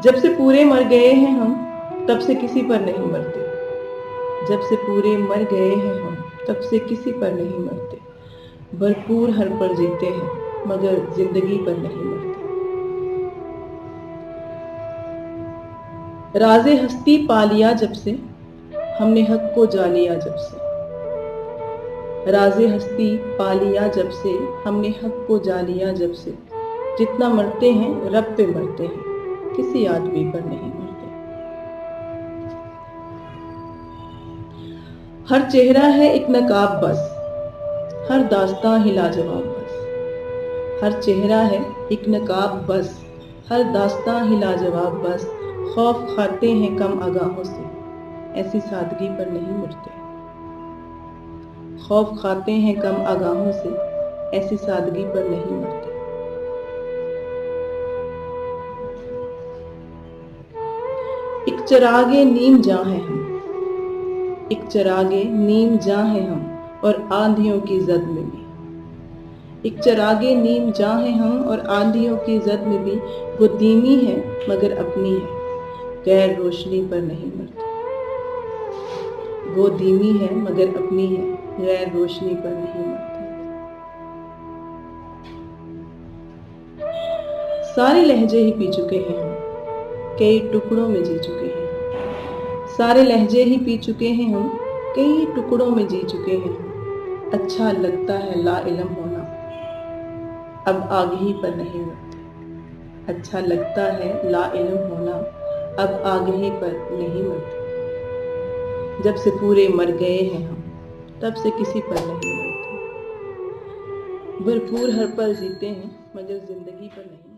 जब से पूरे मर गए हैं हम तब से किसी पर नहीं मरते। जब से पूरे मर गए हैं हम तब से किसी पर नहीं मरते। भरपूर हर पल जीते हैं मगर जिंदगी पर नहीं मरते। राज़े हस्ती पा लिया जब से हमने हक को जा लिया जब से। राज़े हस्ती पा लिया जब से हमने हक को जा लिया जब से। जितना मरते हैं रब पे मरते हैं, किसी आदमी पर नहीं मरते। हर चेहरा है एक नकाब बस, हर दास्तां ही लाजवाब बस। हर चेहरा है एक नकाब बस, हर दास्तां ही लाजवाब बस। खौफ खाते हैं कम आगाहों से, ऐसी सादगी पर नहीं मरते। खौफ खाते हैं कम आगाहों से, ऐसी सादगी पर नहीं मरते। एक चरागे नीम जां हैं हम, एक चरागे नीम जां हैं हम और आंधियों की जद में भी। एक चरागे नीम जां हैं हम और आंधियों की जद में भी। वो धीमी है मगर अपनी है, गैर रोशनी पर नहीं मरती। वो धीमी है मगर अपनी है, गैर रोशनी पर नहीं मरती। सारे लहजे ही पी चुके हैं हम, कई टुकड़ों में जी चुके हैं। सारे लहजे ही पी चुके हैं हम, कई टुकड़ों में जी चुके हैं हम। अच्छा लगता है ला इल्म होना, अब आगही पर नहीं मरते। अच्छा लगता है ला इल्म होना, अब आगही पर नहीं मरते। जब से पूरे मर गए हैं हम तब से किसी पर नहीं मरते। भरपूर हर पल जीते हैं मगर जिंदगी पर नहीं।